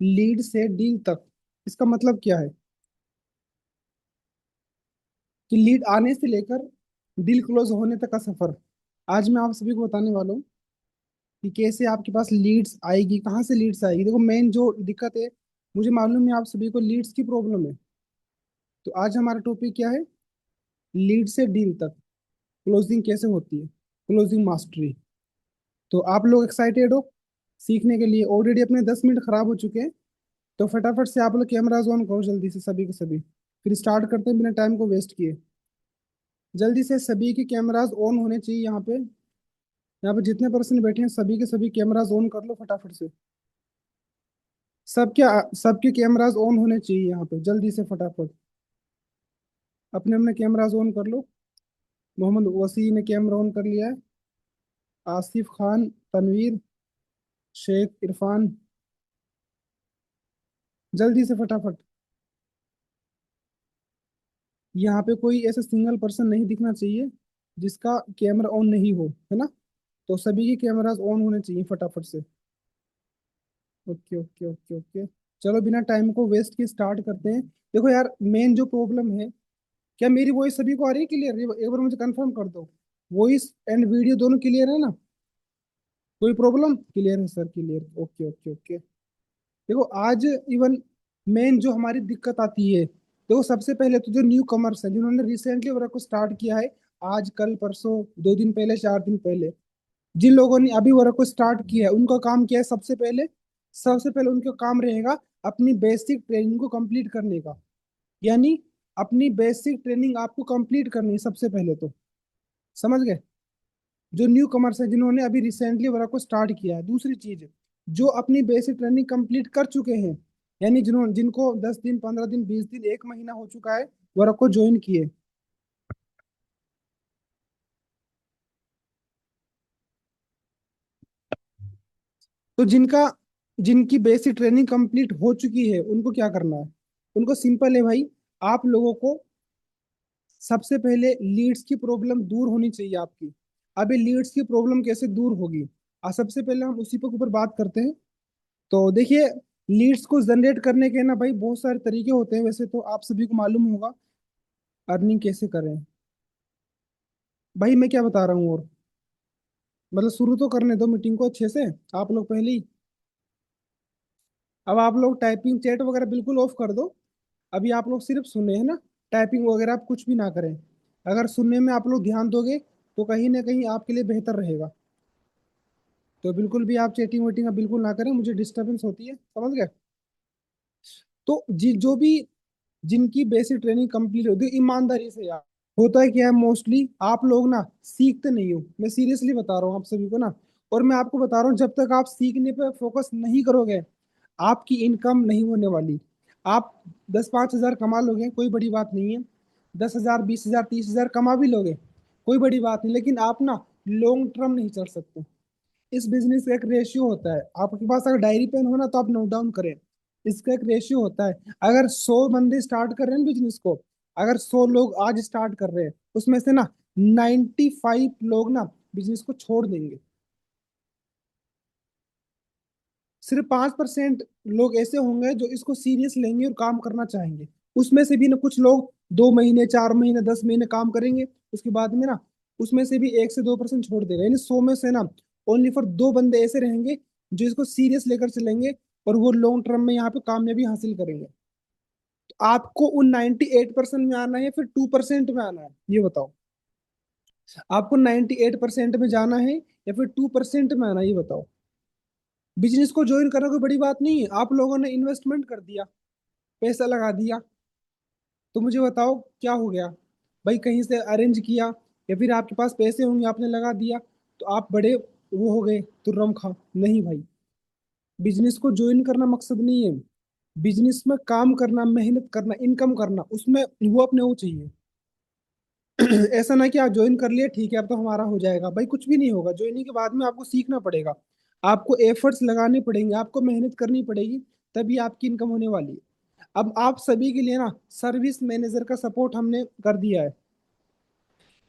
Lead से deal तक, इसका मतलब क्या है? कि लीड आने से लेकर डील क्लोज होने तक का सफर। आज मैं आप सभी को बताने वाला हूँ कि कैसे आपके पास लीड्स आएगी, कहाँ से लीड्स आएगी। देखो, मेन जो दिक्कत है, मुझे मालूम है आप सभी को लीड्स की प्रॉब्लम है। तो आज हमारा टॉपिक क्या है? लीड से डील तक क्लोजिंग कैसे होती है, क्लोजिंग मास्टरी। तो आप लोग एक्साइटेड हो सीखने के लिए? ऑलरेडी अपने 10 मिनट खराब हो चुके हैं। तो फटाफट से आप लोग कैमराज ऑन करो जल्दी से, सभी के सभी। फिर स्टार्ट करते हैं बिना टाइम को वेस्ट किए। जल्दी से सभी के कैमराज ऑन होने चाहिए यहाँ पे जितने पर्सन बैठे हैं सभी के सभी कैमराज ऑन कर लो फटाफट से। सबके सबके कैमराज ऑन होने चाहिए यहाँ पे, जल्दी से फटाफट अपने अपने कैमराज ऑन कर लो। मोहम्मद वसी ने कैमरा ऑन कर लिया है। आसिफ खान, तनवीर, शेख इरफान, जल्दी से फटाफट। यहाँ पे कोई ऐसा सिंगल पर्सन नहीं दिखना चाहिए जिसका कैमरा ऑन नहीं हो, है ना? तो सभी के कैमराज ऑन होने चाहिए फटाफट से। Okay okay okay okay. चलो बिना टाइम को वेस्ट के स्टार्ट करते हैं। देखो यार, मेन जो प्रॉब्लम है, क्या मेरी वॉइस सभी को आ रही है क्लियर? एक बार मुझे कंफर्म कर दो। वॉइस एंड वीडियो दोनों क्लियर है ना? कोई प्रॉब्लम? क्लियर है sir, clear. Okay okay okay. देखो आज इवन मेन जो हमारी दिक्कत आती है, देखो सबसे पहले तो जो न्यू कमर्स है जिन्होंने रिसेंटली वर्क को स्टार्ट किया है, आज कल परसों, 2 दिन पहले, 4 दिन पहले, जिन लोगों ने अभी वर्क को स्टार्ट किया है उनका काम क्या है? सबसे पहले उनका काम रहेगा अपनी बेसिक ट्रेनिंग को कंप्लीट करने का। यानी अपनी बेसिक ट्रेनिंग आपको कंप्लीट करनी है सबसे पहले तो। समझ गए? जो न्यू कमर्स है जिन्होंने अभी रिसेंटली वर्क को स्टार्ट किया है। दूसरी चीज, जो अपनी बेसिक ट्रेनिंग कंप्लीट कर चुके हैं, यानी जिनको 10 दिन, 15 दिन, 20 दिन, 1 महीना हो चुका है वर्क को ज्वाइन किए। तो जिनकी बेसिक ट्रेनिंग कंप्लीट हो चुकी है उनको क्या करना है? उनको सिंपल है भाई। आप लोगों को सबसे पहले लीड्स की प्रॉब्लम दूर होनी चाहिए आपकी। अभी लीड्स की प्रॉब्लम कैसे दूर होगी? सबसे पहले हम उसी पर ऊपर बात करते हैं। तो देखिए, लीड्स को जनरेट करने के ना भाई बहुत सारे तरीके होते हैं, वैसे तो आप सभी को मालूम होगा अर्निंग कैसे करें। भाई मैं क्या बता रहा हूँ, और मतलब शुरू तो करने दो मीटिंग को अच्छे से। आप लोग पहले ही, अब आप लोग टाइपिंग चैट वगैरह बिल्कुल ऑफ कर दो। अभी आप लोग सिर्फ सुने, है ना? टाइपिंग वगैरह आप कुछ भी ना करें। अगर सुनने में आप लोग ध्यान दोगे तो कहीं ना कहीं आपके लिए बेहतर रहेगा। तो बिल्कुल भी आप चैटिंग वेटिंग बिल्कुल ना करें, मुझे डिस्टरबेंस होती है, समझ गए? तो जी जो भी जिनकी बेसिक ट्रेनिंग कंप्लीट होती है, ईमानदारी से यार, होता है क्या है मोस्टली आप लोग ना सीखते नहीं हो। मैं सीरियसली बता रहा हूँ आप सभी को ना। और मैं आपको बता रहा हूँ, जब तक आप सीखने पे फोकस नहीं करोगे आपकी इनकम नहीं होने वाली। आप 10-5 हजार कमा लोगे, कोई बड़ी बात नहीं है। 10 हजार, 20 हजार, 30 हजार कमा भी लोगे, कोई बड़ी बात नहीं। लेकिन आप ना लॉन्ग टर्म नहीं चल सकते। इस बिजनेस का एक रेशियो होता है। आपके पास अगर डायरी पेन हो ना तो आप नोट डाउन करें। इसका एक रेशियो होता है। अगर 100 बंदे स्टार्ट कर रहे हैं बिजनेस को, अगर 100 लोग आज स्टार्ट कर रहे हैं, उसमें से ना 95 लोग ना बिजनेस को छोड़ देंगे। सिर्फ 5% लोग ऐसे होंगे जो इसको सीरियस लेंगे और काम करना चाहेंगे। उसमें से भी ना कुछ लोग 2 महीने, 4 महीने, 10 महीने काम करेंगे, उसके बाद में ना उसमें से भी 1 से 2% छोड़ देगा। यानी 100 में से ना ओनली फॉर 2 बंदे ऐसे रहेंगे जो इसको सीरियस लेकर चलेंगे, और वो लॉन्ग टर्म में यहाँ पे कामयाबी हासिल करेंगे। तो आपको उन 98% में आना है या फिर 2% में आना है, ये बताओ। आपको 98% में जाना है या फिर 2% में आना है, ये बताओ। बिजनेस को ज्वाइन करना कोई बड़ी बात नहीं है। आप लोगों ने इन्वेस्टमेंट कर दिया, पैसा लगा दिया, तो मुझे बताओ क्या हो गया? भाई कहीं से अरेंज किया या फिर आपके पास पैसे होंगे आपने लगा दिया तो आप बड़े वो हो गए तुर्रम खा? नहीं भाई, बिजनेस को ज्वाइन करना मकसद नहीं है। बिजनेस में काम करना, मेहनत करना, इनकम करना, उसमें वो अपने वो चाहिए। ऐसा ना कि आप ज्वाइन कर लिए ठीक है अब तो हमारा हो जाएगा, भाई कुछ भी नहीं होगा। ज्वाइनिंग के बाद में आपको सीखना पड़ेगा, आपको एफर्ट्स लगाने पड़ेंगे, आपको मेहनत करनी पड़ेगी, तभी आपकी इनकम होने वाली है। अब आप सभी के लिए ना सर्विस मैनेजर का सपोर्ट हमने कर दिया है।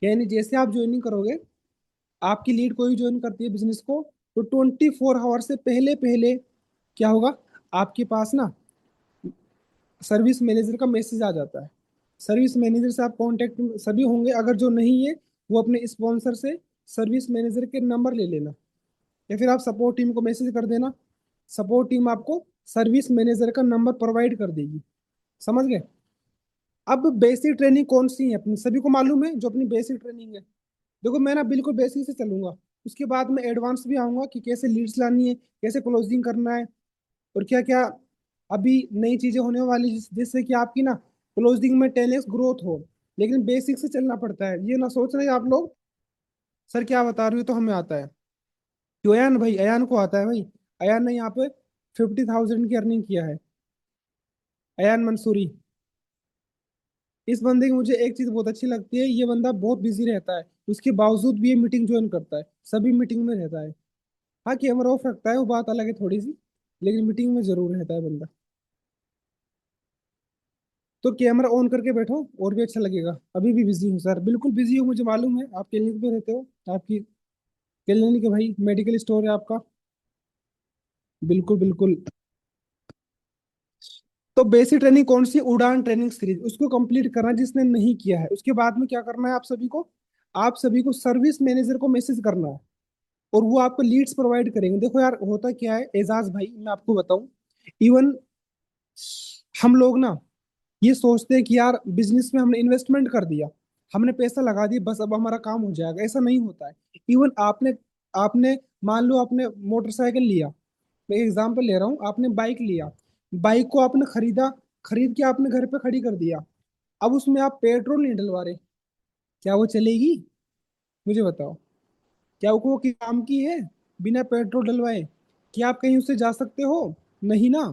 यानी जैसे आप ज्वाइनिंग करोगे, आपकी लीड कोई ज्वाइन करती है बिजनेस को, तो 24 आवर से पहले पहले क्या होगा? आपके पास ना सर्विस मैनेजर का मैसेज आ जाता है। सर्विस मैनेजर से आप कांटेक्ट सभी होंगे, अगर जो नहीं है वो अपने स्पॉन्सर से सर्विस मैनेजर के नंबर ले लेना, या फिर आप सपोर्ट टीम को मैसेज कर देना। सपोर्ट टीम आपको सर्विस मैनेजर का नंबर प्रोवाइड कर देगी। समझ गए? अब बेसिक ट्रेनिंग कौन सी है अपनी, सभी को मालूम है जो अपनी बेसिक ट्रेनिंग है। देखो मैं ना बिल्कुल बेसिक से चलूंगा, उसके बाद मैं एडवांस भी आऊंगा कि कैसे लीड्स लानी है, कैसे क्लोजिंग करना है, और क्या क्या अभी नई चीजें होने वाली जिससे कि आपकी ना क्लोजिंग में 10x ग्रोथ हो। लेकिन बेसिक से चलना पड़ता है, ये ना सोच रहे आप लोग सर क्या बता रहे हो तो हमें आता है। क्यों अयान भाई, अयान को आता है भाई। अयान ने यहाँ पे 50,000 की अर्निंग किया है, अयान मंसूरी। इस बंदे की मुझे एक चीज बहुत अच्छी लगती है, ये बंदा बहुत बिजी रहता है, उसके बावजूद भी ये मीटिंग ज्वाइन करता है, सभी मीटिंग में रहता है। हाँ कैमरा ऑफ रखता है वो बात अलग है थोड़ी सी, लेकिन मीटिंग में जरूर रहता है बंदा। तो कैमरा ऑन करके बैठो और भी अच्छा लगेगा। अभी भी बिजी हूँ सर, बिल्कुल बिजी हूँ, मुझे मालूम है। आप क्लिनिक पे रहते हो, आपकी क्लिनिक है भाई, मेडिकल स्टोर है आपका। बिल्कुल बिल्कुल। तो बेसिक ट्रेनिंग कौन सी, उड़ान ट्रेनिंग सीरीज, उसको कंप्लीट करना जिसने नहीं किया है। उसके बाद में क्या करना है आप सभी को, आप सभी को सर्विस मैनेजर को मैसेज करना है, और वो आपको लीड्स प्रोवाइड करेंगे। देखो यार होता क्या है एजाज भाई, मैं आपको बताऊं, इवन हम लोग ना ये सोचते हैं कि यार बिजनेस में हमने इन्वेस्टमेंट कर दिया, हमने पैसा लगा दिया, बस अब हमारा काम हो जाएगा। ऐसा नहीं होता है। इवन आपने आपने मान लो आपने मोटरसाइकिल लिया, मैं एग्जांपल ले रहा हूँ, आपने बाइक लिया, बाइक को आपने खरीदा, खरीद के आपने घर पे खड़ी कर दिया। अब उसमें आप पेट्रोल नहीं डलवा रहे, क्या वो चलेगी? मुझे बताओ, क्या वो की काम की है बिना पेट्रोल डलवाए? क्या आप कहीं उससे जा सकते हो? नहीं ना।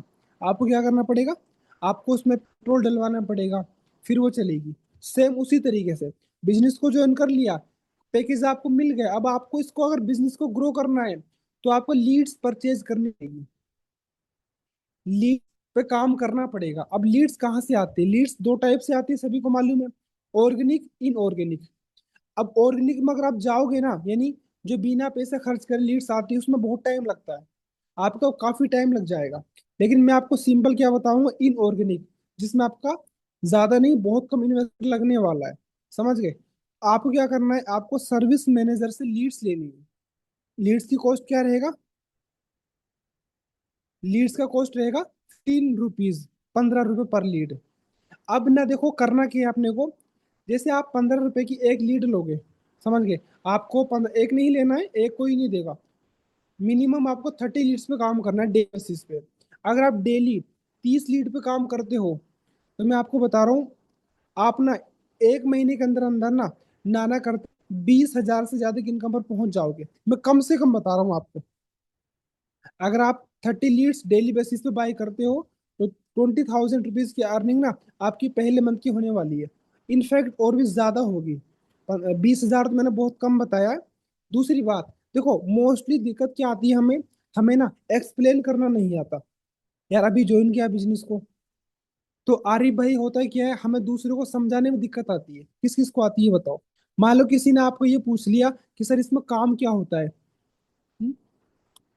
आपको क्या करना पड़ेगा, आपको उसमें पेट्रोल डलवाना पड़ेगा, फिर वो चलेगी। सेम उसी तरीके से बिजनेस को ज्वाइन कर लिया, पैकेज आपको मिल गया, अब आपको इसको अगर बिजनेस को ग्रो करना है तो आपको लीड्स परचेज करनी पड़ेगी, लीड पे काम करना पड़ेगा। अब लीड्स कहाँ से आती है? लीड्स दो टाइप से आती है, सभी को मालूम है, ऑर्गेनिक, इनऑर्गेनिक। अब ऑर्गेनिक में अगर आप जाओगे ना, यानी जो बिना पैसे खर्च कर लीड्स आती है, उसमें बहुत टाइम लगता है, आपको काफी टाइम लग जाएगा। लेकिन मैं आपको सिंपल क्या बताऊंगा, इनऑर्गेनिक, जिसमें आपका ज्यादा नहीं बहुत कम इन्वेस्ट लगने वाला है। समझ गए? आपको क्या करना है, आपको सर्विस मैनेजर से लीड्स लेनी है। लीड्स की कॉस्ट क्या रहेगा, लीड्स का कॉस्ट रहेगा 3 रुपीज, 15 रुपए पर लीड। अब ना देखो करना क्या है अपने को, जैसे आप 15 रुपए की एक लीड लोगे, समझ गए, आपको एक नहीं लेना है, एक कोई नहीं देगा, मिनिमम आपको 30 लीड्स पे काम करना है डे बेसिस पे। अगर आप डेली 30 लीड पे काम करते हो, तो मैं आपको बता रहा हूँ, आप ना एक महीने के अंदर अंदर ना नाना करते 20,000 से ज्यादा की इनकम पर पहुंच जाओगे, मैं कम से कम बता रहा हूँ आपको। अगर आप 30 लीड्स डेली बेसिस पे बाय करते हो, तो 20,000 रुपीज की अर्निंग ना आपकी पहले मंथ की होने वाली है। इनफैक्ट और भी ज्यादा होगी। 20,000 तो मैंने बहुत कम बताया है। दूसरी बात, देखो मोस्टली दिक्कत क्या आती है हमें, हमें ना एक्सप्लेन करना नहीं आता। यार अभी ज्वाइन किया बिजनेस को, तो आरिफ भाई होता है क्या है, हमें दूसरों को समझाने में दिक्कत आती है। किस किस को आती है बताओ? मान लो किसी ने आपको ये पूछ लिया कि सर इसमें काम क्या होता है,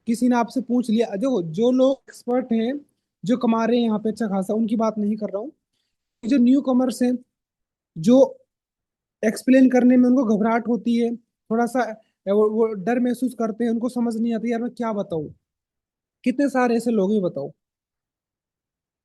किसी ने आपसे पूछ लिया, देखो जो लोग एक्सपर्ट हैं, जो कमा रहे हैं यहाँ पे अच्छा खासा, उनकी बात नहीं कर रहा हूँ। जो न्यू कमर्स हैं, जो एक्सप्लेन करने में उनको घबराहट होती है, थोड़ा सा वो डर महसूस करते हैं, उनको समझ नहीं आता यार मैं क्या बताऊँ। कितने सारे ऐसे लोग हैं बताओ।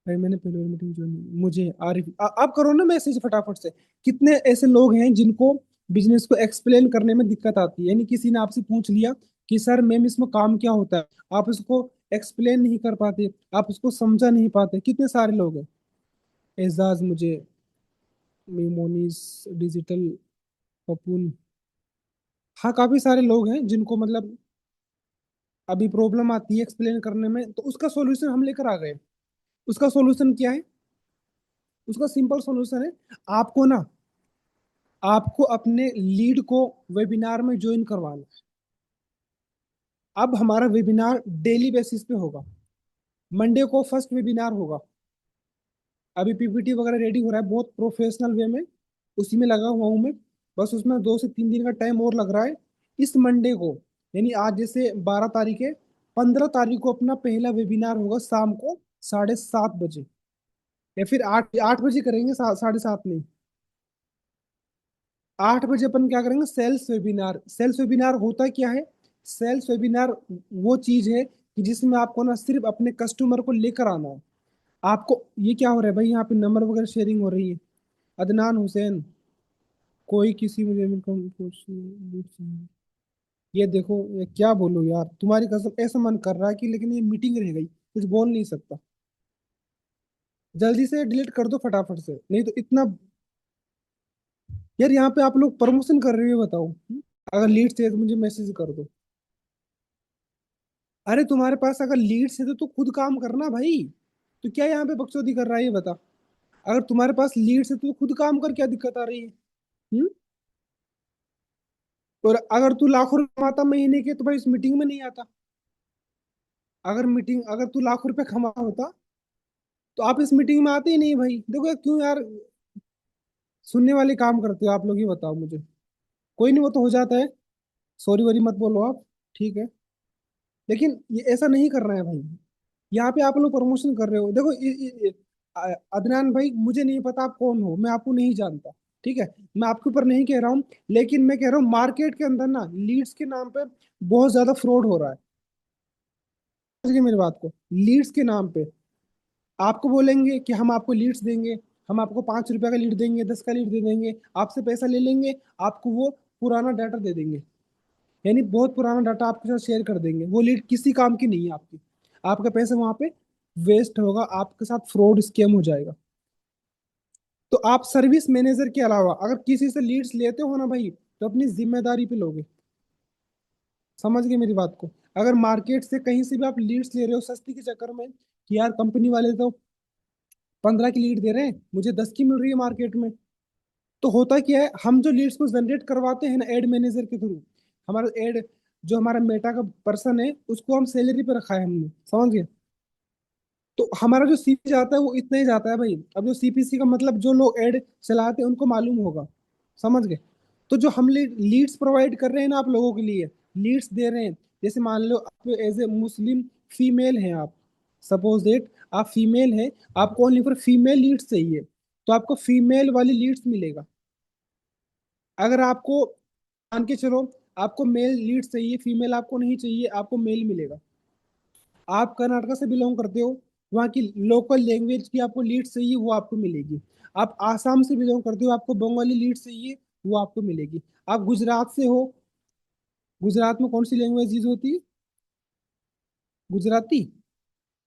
भाई मैंने पहले मीटिंग जो मुझे आरिफ आप करो ना मैसेज फटाफट से। कितने ऐसे लोग हैं जिनको बिजनेस को एक्सप्लेन करने में दिक्कत आती है, यानी किसी ने आपसे पूछ लिया कि सर मैम इसमें काम क्या होता है, आप उसको एक्सप्लेन नहीं कर पाते, आप उसको समझा नहीं पाते। कितने सारे लोग हैं, एजाज, मुझे मेमोनीस, डिजिटल, पपून, हाँ काफी सारे लोग हैं जिनको मतलब अभी प्रॉब्लम आती है एक्सप्लेन करने में, तो उसका सॉल्यूशन हम लेकर आ गए। उसका सॉल्यूशन क्या है? उसका सिंपल सॉल्यूशन है, आपको ना आपको अपने लीड को वेबिनार में ज्वाइन करवाना है। अब हमारा वेबिनार डेली बेसिस पे होगा, मंडे को फर्स्ट वेबिनार होगा। अभी पीपीटी वगैरह रेडी हो रहा है बहुत प्रोफेशनल वे में, उसी में लगा हुआ हूँ मैं। बस उसमें 2 से 3 दिन का टाइम और लग रहा है। इस मंडे को, यानी आज जैसे 12 तारीख है, 15 तारीख को अपना पहला वेबिनार होगा शाम को 7:30 बजे, या फिर 8 8 बजे करेंगे, 7:30 नहीं, 8 बजे अपन क्या करेंगे, सेल्स वेबिनार। सेल्स वेबिनार होता क्या है? सेल्स वेबिनार वो चीज है कि जिसमें आपको ना सिर्फ अपने कस्टमर को लेकर आना है। आपको ये क्या हो रहा है भाई, यहाँ पे नंबर वगैरह शेयरिंग हो रही है। अदनान हुसैन, कोई किसी मुझे ये देखो, ये क्या बोलूं यार, तुम्हारी कसम ऐसा मन कर रहा है कि, लेकिन ये मीटिंग रह गई, कुछ बोल नहीं सकता। जल्दी से डिलीट कर दो फटाफट से, नहीं तो इतना। यार यहाँ पे आप लोग प्रमोशन कर रहे हो, ये बताओ। अगर लीड्स है तो मुझे मैसेज कर दो। अरे तुम्हारे पास अगर लीड्स है तो तू खुद काम करना भाई। तो क्या यहाँ पे बकचोदी कर रहा है, ये बता। अगर तुम्हारे पास लीड्स है तो तू खुद काम कर, क्या दिक्कत आ रही है? हम्म? और अगर तू लाखों रुपए कमाता महीने के तो भाई इस मीटिंग में नहीं आता। अगर तू लाखों रुपए कमा होता तो आप इस मीटिंग में आते ही नहीं भाई। देखो यार, क्यों यार सुनने वाले काम करते हो आप लोग, ये बताओ मुझे। कोई नहीं, वो तो हो जाता है। सॉरी वरी मत बोलो आप, ठीक है। लेकिन ये ऐसा नहीं करना है भाई। यहाँ पे आप लोग प्रमोशन कर रहे हो, देखो अदनान भाई, मुझे नहीं पता आप कौन हो, मैं आपको नहीं जानता, ठीक है। मैं आपके ऊपर नहीं कह रहा हूँ, लेकिन मैं कह रहा हूँ मार्केट के अंदर ना लीड्स के नाम पे बहुत ज्यादा फ्रॉड हो रहा है। समझ गए मेरी बात को? लीड्स के नाम पे आपको बोलेंगे कि हम आपको लीड्स देंगे, हम आपको 5 रुपए का लीड देंगे, 10 का लीड दे देंगे, आपसे पैसा ले लेंगे, आपको वो पुराना डाटा दे देंगे। यानी बहुत पुराना डाटा आपके साथ शेयर कर देंगे, वो लीड किसी काम की नहीं है आपकी। आपका पैसा वहां पे वेस्ट होगा, आपके साथ फ्रॉड स्कैम हो जाएगा। तो आप सर्विस मैनेजर के अलावा अगर किसी से लीड्स लेते हो ना भाई, तो अपनी जिम्मेदारी पे लोगे। समझ गए मेरी बात को? अगर मार्केट से कहीं से भी आप लीड्स ले रहे हो सस्ती के चक्कर में, कि यार कंपनी वाले तो 15 की लीड दे रहे हैं, मुझे 10 की मिल रही है मार्केट में। तो होता क्या है, हम जो लीड्स को जनरेट करवाते हैं ना एड मैनेजर के थ्रू, हमारा एड जो हमारा मेटा का पर्सन है उसको हम सैलरी पे रखा है हमने, समझ गए? तो हमारा जो सीपी जाता है वो इतना ही जाता है भाई। अब जो सीपीसी का मतलब जो लोग एड चलाते हैं उनको मालूम होगा, समझ गए? तो जो हम लीड्स प्रोवाइड कर रहे हैं ना आप लोगों के लिए, लीड्स दे रहे हैं, जैसे मान लो आप एज ए मुस्लिम फीमेल हैं आप, सपोज दैट आप फीमेल हैं, आपको ओनली फॉर फीमेल लीड्स चाहिए, तो आपको फीमेल वाली लीड्स मिलेगा। अगर आपको मान के चलो आपको मेल लीड्स चाहिए, फीमेल आपको नहीं चाहिए, आपको मेल मिलेगा। आप कर्नाटका से बिलोंग करते हो, वहाँ की लोकल लैंग्वेज की आपको लीड चाहिए, वो आपको मिलेगी। आप आसाम से बिलोंग करते हो, आपको बंगाली लीड चाहिए, वो आपको मिलेगी। आप गुजरात से हो, गुजरात में कौन सी लैंग्वेज यूज होती है? गुजराती।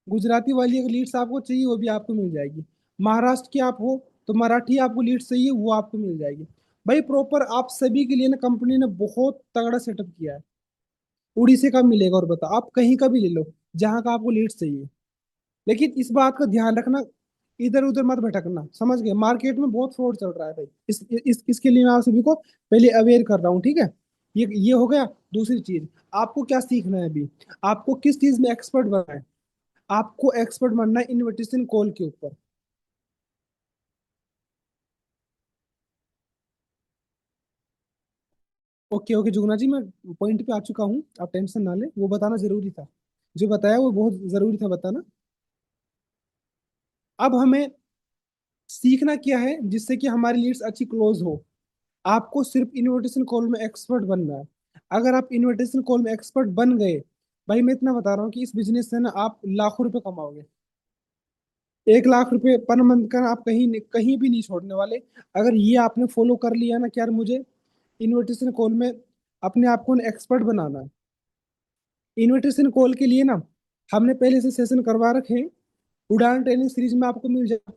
गुजराती वाली अगर लीड्स आपको चाहिए वो भी आपको मिल जाएगी। महाराष्ट्र के आप हो तो मराठी आपको लीड्स चाहिए, वो आपको मिल जाएगी। भाई प्रॉपर आप सभी के लिए ना कंपनी ने बहुत तगड़ा सेटअप किया है। उड़ीसे का मिलेगा, और बताओ आप कहीं का भी ले लो जहाँ का आपको लीड्स चाहिए। लेकिन इस बात का ध्यान रखना, इधर उधर मत भटकना, समझ गए? मार्केट में बहुत फ्रॉड चल रहा है भाई, इसके लिए मैं आप सभी को पहले अवेयर कर रहा हूँ, ठीक है। ये हो गया। दूसरी चीज, आपको क्या सीखना है अभी? आपको किस चीज में एक्सपर्ट बनना है? आपको एक्सपर्ट बनना है इनविटेशन कॉल के ऊपर। ओके ओके जुगना जी, मैं पॉइंट पे आ चुका हूँ, आप टेंशन ना ले, वो बताना जरूरी था। जो बताया वो बहुत जरूरी था बताना। अब हमें सीखना क्या है जिससे कि हमारी लीड्स अच्छी क्लोज हो? आपको सिर्फ इनविटेशन कॉल में एक्सपर्ट बनना है। अगर आप इनविटेशन कॉल में एक्सपर्ट बन गए, भाई मैं इतना बता रहा हूँ कि इस बिजनेस से ना आप लाखों रुपए कमाओगे। 1 लाख रुपए पर मंथ का आप कहीं भी नहीं छोड़ने वाले। अगर ये आपने फॉलो कर लिया ना कि यार मुझे इनविटेशन कॉल में अपने आप को एक्सपर्ट बनाना है। इनविटेशन कॉल के लिए ना हमने पहले से सेशन करवा रखे हैं, उड़ान ट्रेनिंग सीरीज में आपको मिल जाए।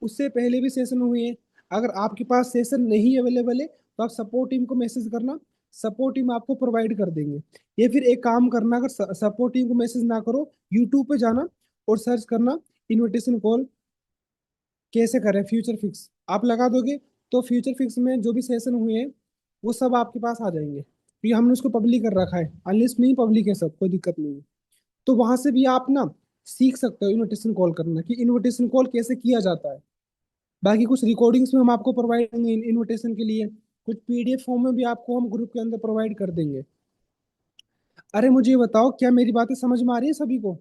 उससे पहले भी सेशन हुए हैं। अगर आपके पास सेशन नहीं अवेलेबल है तो आप सपोर्ट टीम को मैसेज करना, सपोर्ट टीम आपको प्रोवाइड कर देंगे। या फिर एक काम करना, अगर सपोर्ट टीम को मैसेज ना करो, यूट्यूब पे जाना और सर्च करना इनविटेशन कॉल कैसे करें फ्यूचर फिक्स, आप लगा दोगे तो फ्यूचर फिक्स में जो भी सेशन हुए हैं वो सब आपके पास आ जाएंगे, क्योंकि हमने उसको पब्लिक कर रखा है, अनलिस्ट नहीं पब्लिक है सब, कोई दिक्कत नहीं है। तो वहां से भी आप ना सीख सकते हो इनविटेशन कॉल करना, कि इनविटेशन कॉल कैसे किया जाता है। बाकी कुछ रिकॉर्डिंग्स में हम आपको प्रोवाइड करेंगे इनविटेशन के लिए, कुछ पीडीएफ फॉर्म में भी आपको हम ग्रुप के अंदर प्रोवाइड कर देंगे। अरे मुझे ये बताओ, क्या मेरी बातें समझ में आ रही है सभी को?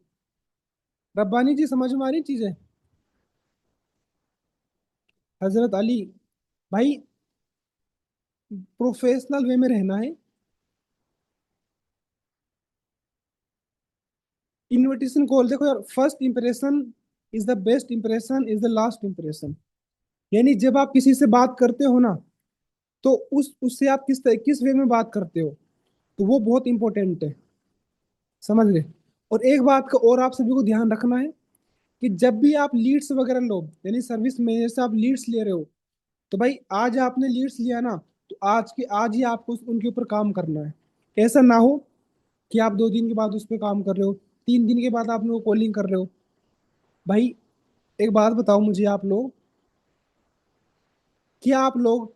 रब्बानी जी, समझ में आ रही चीजें? हजरत अली भाई, प्रोफेशनल वे में रहना है। इनविटेशन कॉल देखो यार, first impression is the best impression, is the last impression. यानी जब आप किसी से बात करते हो ना, तो उस उससे आप किस वे में बात करते हो, तो वो बहुत इंपॉर्टेंट है। समझ गए? और एक बात का और आप सभी को ध्यान रखना है, कि जब भी आप लीड्स वगैरह लो, यानी सर्विस मैनेजर से आप लीड्स ले रहे हो, तो भाई आज आपने लीड्स लिया ना, तो आज ही आपको उनके ऊपर काम करना है। ऐसा ना हो कि आप 2 दिन के बाद उस पर काम कर रहे हो, 3 दिन के बाद आप लोग कॉलिंग कर रहे हो। भाई एक बात बताओ मुझे आप लोग, क्या आप लोग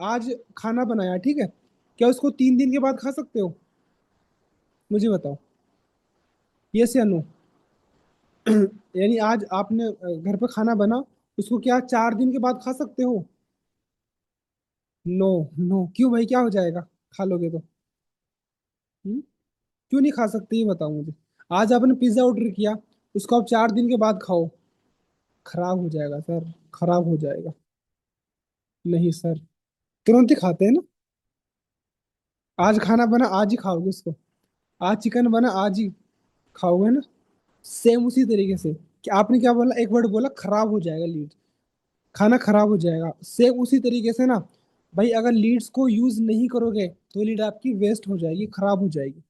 आज खाना बनाया, ठीक है, क्या उसको 3 दिन के बाद खा सकते हो? मुझे बताओ, यस या नो? यानी आज आपने घर पे खाना बना, उसको क्या 4 दिन के बाद खा सकते हो? नो। नो क्यों भाई, क्या हो जाएगा खा लोगे तो? हम्म? क्यों नहीं खा सकते, ये बताओ मुझे। आज आपने पिज्जा ऑर्डर किया, उसको आप 4 दिन के बाद खाओ, खराब हो जाएगा सर, खराब हो जाएगा। नहीं सर, तुरंत ही खाते हैं ना। आज खाना बना आज ही खाओगे उसको, आज चिकन बना आज ही खाओगे ना। सेम उसी तरीके से, कि आपने क्या बोला, एक वर्ड बोला, खराब हो जाएगा लीड, खाना खराब हो जाएगा। सेम उसी तरीके से ना भाई, अगर लीड्स को यूज नहीं करोगे तो लीड आपकी वेस्ट हो जाएगी, खराब हो जाएगी।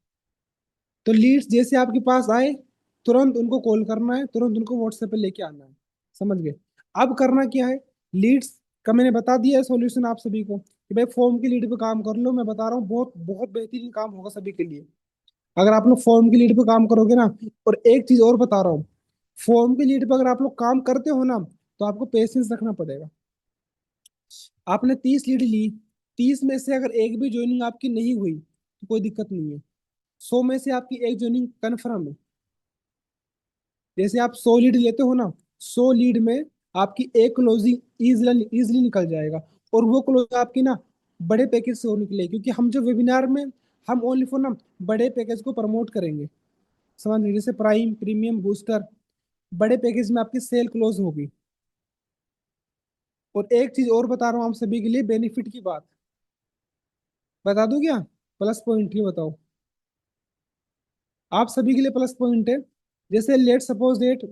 तो लीड्स जैसे आपके पास आए, तुरंत उनको कॉल करना है, तुरंत उनको व्हाट्सएप पे लेके आना है। समझ गए? अब करना क्या है, लीड्स का मैंने बता दिया है सॉल्यूशन आप सभी को, कि भाई फॉर्म की लीड पे काम कर लो। मैं बता रहा हूँ, बहुत बहुत बेहतरीन काम होगा सभी के लिए, अगर आप लोग फॉर्म की लीड पे काम करोगे ना। और एक चीज और बता रहा हूँ, फॉर्म की लीड पे अगर आप लोग काम करते हो ना, तो आपको पेशेंस रखना पड़ेगा। आपने 30 लीड ली, 30 में से अगर एक भी ज्वाइनिंग आपकी नहीं हुई तो कोई दिक्कत नहीं है, 100 में से आपकी एक ज्वाइनिंग कन्फर्म है। जैसे आप 100 लीड लेते हो ना, 100 लीड में आपकी एक क्लोजिंग इजिली इजिली निकल जाएगा। और वो क्लोज आपकी ना बड़े पैकेज से हो निकले, क्योंकि हम जो वेबिनार में, हम ओनली फॉर ना बड़े पैकेज को प्रमोट करेंगे। समझ लीजिए, जैसे प्राइम, प्रीमियम, बूस्टर, बड़े पैकेज में आपकी सेल क्लोज होगी। और एक चीज और बता रहा हूँ आप सभी के लिए, बेनिफिट की बात बता दूं क्या? प्लस पॉइंट ये बताओ, आप सभी के लिए प्लस पॉइंट है। जैसे लेट सपोज डेट,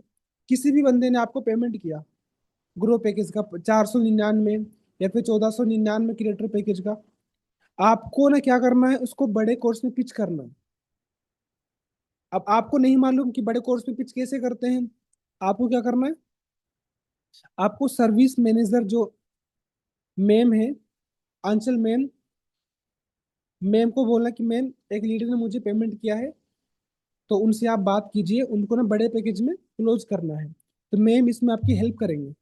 किसी भी बंदे ने आपको पेमेंट किया ग्रो पैकेज का 499 या फिर 1499 क्रिएटर पैकेज का, आपको ना क्या करना है, उसको बड़े कोर्स में पिच करना है। अब आपको नहीं मालूम कि बड़े कोर्स में पिच कैसे करते हैं, आपको क्या करना है, आपको सर्विस मैनेजर जो मैम है, आंचल मैम, मैम को बोलना कि मैम, एक लीडर ने मुझे पेमेंट किया है, तो उनसे आप बात कीजिए, उनको ना बड़े पैकेज में क्लोज करना है, तो मैम इसमें आपकी हेल्प करेंगे।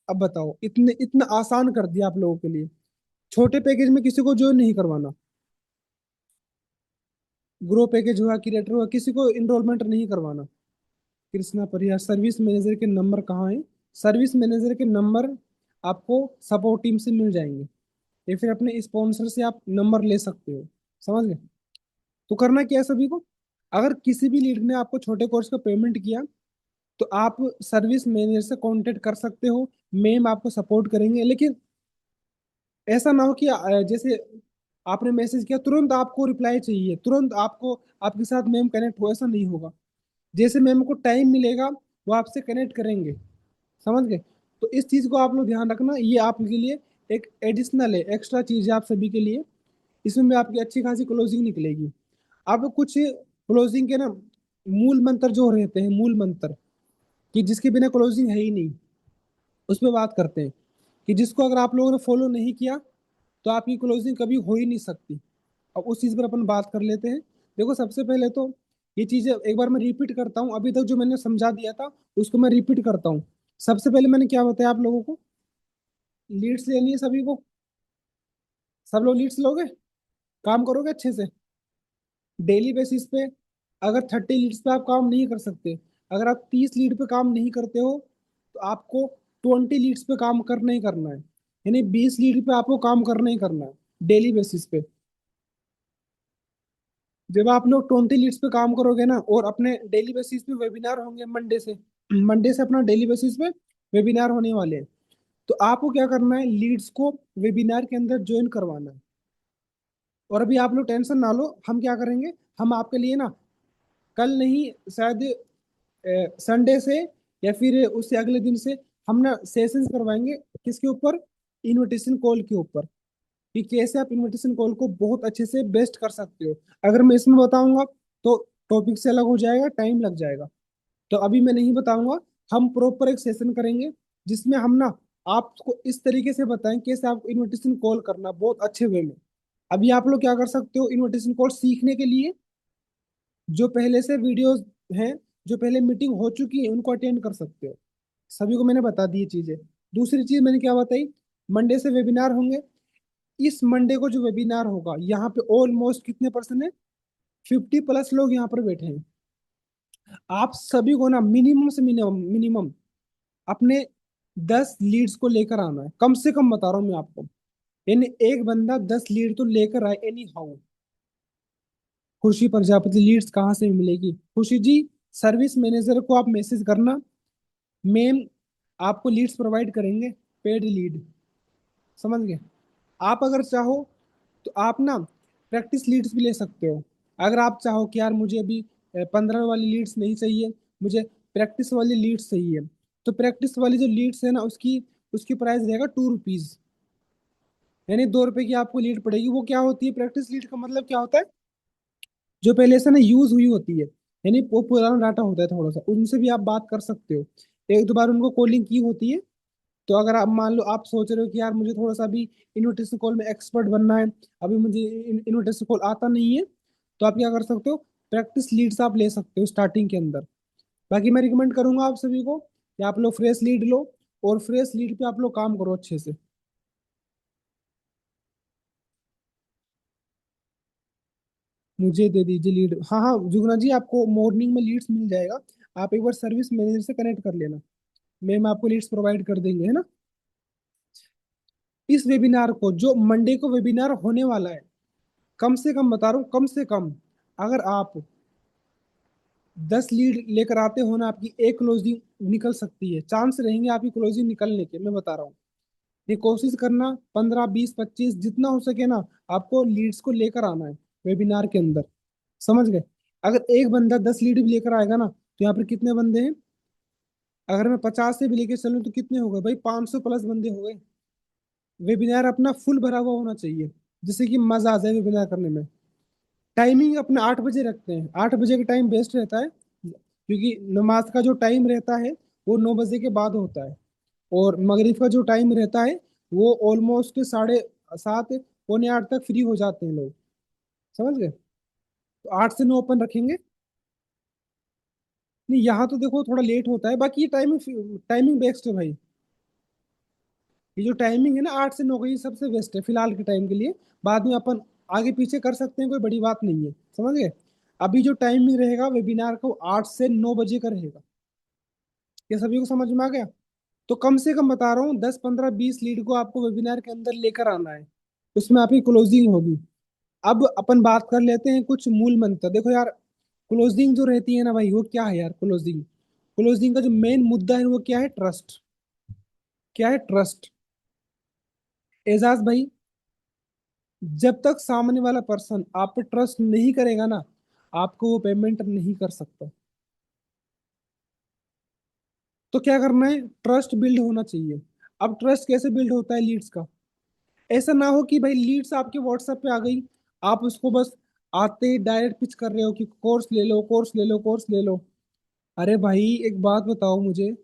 अब बताओ, इतने इतना आसान कर दिया आप लोगों के लिए। छोटे पैकेज में किसी को ज्वाइन नहीं करवाना, ग्रो पैकेज हुआ, क्रिएटर हुआ, किसी को इनरोलमेंट नहीं करवाना। कृष्णा परिया, सर्विस मैनेजर के नंबर कहाँ है? सर्विस मैनेजर के नंबर आपको सपोर्ट टीम से मिल जाएंगे, या फिर अपने स्पॉन्सर से आप नंबर ले सकते हो। समझ गए? तो करना क्या है सभी को, अगर किसी भी लीड ने आपको छोटे कोर्स का पेमेंट किया, तो आप सर्विस मैनेजर से कांटेक्ट कर सकते हो, मैम आपको सपोर्ट करेंगे। लेकिन ऐसा ना हो कि जैसे आपने मैसेज किया, तुरंत आपको रिप्लाई चाहिए, तुरंत आपको आपके साथ मैम कनेक्ट हो, ऐसा नहीं होगा। जैसे मैम को टाइम मिलेगा, वो आपसे कनेक्ट करेंगे। समझ गए? तो इस चीज को आप लोग ध्यान रखना, ये आपके लिए एक एडिशनल है, एक्स्ट्रा चीज है आप सभी के लिए। इसमें भी आपकी अच्छी खासी क्लोजिंग निकलेगी। अब कुछ क्लोजिंग के ना मूल मंत्र जो रहते हैं, मूल मंत्र, कि जिसके बिना क्लोजिंग है ही नहीं, उस पर बात करते हैं, कि जिसको अगर आप लोगों ने फॉलो नहीं किया, तो आपकी क्लोजिंग कभी हो ही नहीं सकती। अब उस चीज पर अपन बात कर लेते हैं। देखो, सबसे पहले तो ये चीजें एक बार मैं रिपीट करता हूँ, अभी तक जो मैंने समझा दिया था उसको मैं रिपीट करता हूँ। सबसे पहले मैंने क्या बताया आप लोगों को, लीड्स लेनी है सभी को, सब लोग लीड्स लोगे, काम करोगे अच्छे से डेली बेसिस पे। अगर 30 लीड्स पे आप काम नहीं कर सकते, अगर आप 30 लीड पे काम नहीं करते हो, तो आपको 20 लीड्स पे काम करना ही करना है, यानी 20 लीड पे आपको काम करना ही करना है डेली बेसिस पे। जब आप लोग 20 लीड्स पे काम करोगे ना, और अपने डेली बेसिस पे वेबिनार होंगे मंडे से अपना डेली बेसिस पे वेबिनार होने वाले हैं। तो आपको क्या करना है, लीड्स को वेबिनार के अंदर ज्वाइन करवाना है। और अभी आप लोग टेंशन ना लो, हम क्या करेंगे, हम आपके लिए ना कल नहीं, शायद संडे से या फिर उससे अगले दिन से हम ना सेशंस करवाएंगे। किसके ऊपर? इनविटेशन कॉल के ऊपर, कि कैसे आप इनविटेशन कॉल को बहुत अच्छे से बेस्ट कर सकते हो। अगर मैं इसमें बताऊंगा तो टॉपिक से अलग हो जाएगा, टाइम लग जाएगा। तो अभी मैं नहीं बताऊंगा। हम प्रॉपर एक सेशन करेंगे जिसमें हम ना आपको इस तरीके से बताएं कैसे आपको इनविटेशन कॉल करना बहुत अच्छे वे में। अभी आप लोग क्या कर सकते हो, इनविटेशन कॉल सीखने के लिए जो पहले से वीडियोस हैं, जो पहले मीटिंग हो चुकी है, उनको अटेंड कर सकते हो। सभी को मैंने बता दी ये चीजें। दूसरी चीज मैंने क्या बताई, मंडे से वेबिनार होंगे। इस मंडे को जो वेबिनार होगा, यहाँ पे ऑलमोस्ट कितने पर्सन है, 50+ लोग यहाँ पर बैठे हैं। आप सभी को ना मिनिमम से मिनिमम मिनिमम अपने 10 लीड्स को लेकर आना है, कम से कम बता रहा हूँ मैं आपको। यानी एक बंदा 10 लीड तो लेकर आए एनी हाउ। खुशी प्रजापति लीड्स कहाँ से मिलेगी? खुशी जी, सर्विस मैनेजर को आप मैसेज करना, मैम आपको लीड्स प्रोवाइड करेंगे, पेड लीड। समझ गए? आप अगर चाहो तो आप ना प्रैक्टिस लीड्स भी ले सकते हो। अगर आप चाहो कि यार मुझे अभी 15 वाली लीड्स नहीं चाहिए, मुझे प्रैक्टिस वाली लीड्स चाहिए, तो प्रैक्टिस वाली जो लीड्स है ना, उसकी उसकी प्राइस रहेगा 2 रुपीज। यानी 2 रुपए की आपको लीड पड़ेगी। वो क्या होती है, प्रैक्टिस लीड का मतलब क्या होता है, जो पहले से ना यूज हुई होती है, यानी वो पुराना डाटा होता है थोड़ा सा, उनसे भी आप बात कर सकते हो। एक दो बार उनको कॉलिंग की होती है। तो अगर आप मान लो आप सोच रहे हो कि यार मुझे थोड़ा सा भी इन्विटेशन कॉल में एक्सपर्ट बनना है, अभी मुझे इन्विटेशन कॉल आता नहीं है, तो आप क्या कर सकते हो, प्रैक्टिस लीड्स आप ले सकते हो स्टार्टिंग के अंदर। बाकी मैं रिकमेंड करूंगा आप सभी को कि आप लोग फ्रेश लीड लो, और फ्रेश लीड पे आप लोग काम करो अच्छे से। मुझे दे दीजिए लीड। हाँ हाँ जुगना जी, आपको मॉर्निंग में लीड्स मिल जाएगा। आप एक बार सर्विस मैनेजर से कनेक्ट कर लेना, मैम आपको लीड्स प्रोवाइड कर देंगे, है ना। इस वेबिनार को, जो मंडे को वेबिनार होने वाला है, कम से कम बता रहा हूँ, कम से कम अगर आप 10 लीड लेकर आते हो ना, आपकी एक क्लोजिंग निकल सकती है, चांस रहेंगे आपकी क्लोजिंग निकलने के, मैं बता रहा हूँ। ये कोशिश करना, 15 20 25 जितना हो सके ना, आपको लीड्स को लेकर आना है वेबिनार के अंदर। समझ गए? अगर एक बंदा 10 लीड भी लेकर आएगा ना, तो यहाँ पर कितने बंदे हैं, अगर मैं 50 से भी लेके चलूँ तो कितने हो गए भाई, 500+ बंदे हो गए। वेबिनार अपना फुल भरा हुआ होना चाहिए, जिससे कि मजा आ जाए वेबिनार करने में। टाइमिंग अपना 8 बजे रखते हैं, 8 बजे का टाइम बेस्ट रहता है, क्योंकि नमाज का जो टाइम रहता है वो 9 बजे के बाद होता है। और मगरिब का जो टाइम रहता है वो ऑलमोस्ट 7:30 पौने 8 तक फ्री हो जाते हैं लोग। समझ गए? तो 8 से 9 अपन रखेंगे। नहीं, यहाँ तो देखो थोड़ा लेट होता है, बाकी ये टाइमिंग टाइमिंग बेस्ट है भाई। ये जो टाइमिंग है ना 8 से 9 का, ये सबसे बेस्ट है फिलहाल के टाइम के लिए। बाद में अपन आगे पीछे कर सकते हैं, कोई बड़ी बात नहीं है। समझ गए? अभी जो टाइमिंग रहेगा वेबिनार को 8 से 9 बजे का रहेगा। ये सभी को समझ में आ गया? तो कम से कम बता रहा हूँ 10 15 20 लीड को आपको वेबिनार के अंदर लेकर आना है, उसमें आपकी क्लोजिंग होगी। अब अपन बात कर लेते हैं कुछ मूल मंत्र। देखो यार, क्लोजिंग जो रहती है ना भाई, वो क्या है यार, क्लोजिंग क्लोजिंग का जो मेन मुद्दा है वो क्या है, ट्रस्ट। क्या है? ट्रस्ट। एजाज भाई, जब तक सामने वाला पर्सन आप पे ट्रस्ट नहीं करेगा ना, आपको वो पेमेंट नहीं कर सकता। तो क्या करना है, ट्रस्ट बिल्ड होना चाहिए। अब ट्रस्ट कैसे बिल्ड होता है लीड्स का? ऐसा ना हो कि भाई लीड्स आपके व्हाट्सएप पे आ गई, आप उसको बस आते ही डायरेक्ट पिच कर रहे हो कि कोर्स ले लो, कोर्स ले लो, कोर्स ले लो। अरे भाई एक बात बताओ मुझे,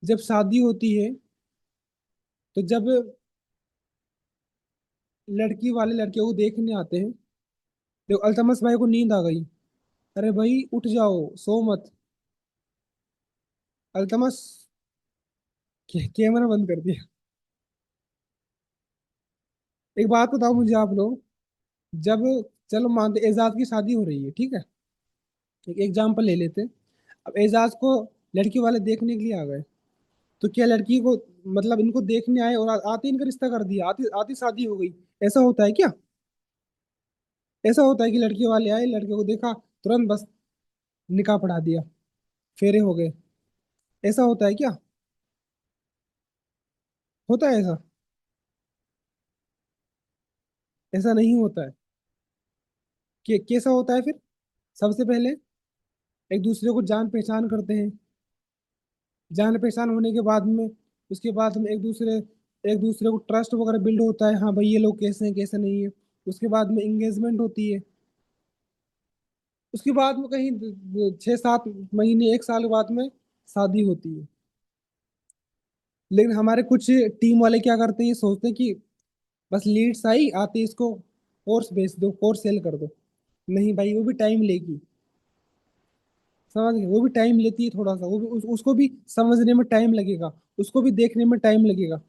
जब शादी होती है, तो जब लड़की वाले लड़कियों को देखने आते हैं, तो अल्तमस भाई को नींद आ गई, अरे भाई उठ जाओ, सो मत। अल्तमस, कैमरा बंद कर दिया। एक बात बताओ मुझे आप लोग, जब, चलो मानते एजाज की शादी हो रही है, ठीक है, एक एग्जाम्पल ले लेते हैं। अब एजाज को लड़की वाले देखने के लिए आ गए, तो क्या लड़की को, मतलब इनको देखने आए और आते ही इनका रिश्ता कर दिया, आती आती शादी हो गई, ऐसा होता है क्या? ऐसा होता है कि लड़के वाले आए, लड़के को देखा, तुरंत बस निकाह पढ़ा दिया, फेरे हो गए। ऐसा होता है क्या? होता है ऐसा? ऐसा नहीं होता है। कैसा होता है फिर? सबसे पहले एक दूसरे को जान पहचान करते हैं। जान पहचान होने के बाद में, उसके बाद में एक दूसरे को ट्रस्ट वगैरह बिल्ड होता है, हाँ भाई ये लोग कैसे हैं कैसे नहीं है। उसके बाद में एंगेजमेंट होती है। उसके बाद में कहीं 6-7 महीने, 1 साल के बाद में शादी होती है। लेकिन हमारे कुछ टीम वाले क्या करते हैं, ये सोचते हैं कि बस लीड्स आई आते ही इसको कोर्स बेच दो, कोर्स सेल कर दो। नहीं भाई, वो भी टाइम लेगी। समझ गए? वो भी टाइम लेती है थोड़ा सा, वो भी उसको भी समझने में टाइम लगेगा, उसको भी देखने में टाइम लगेगा।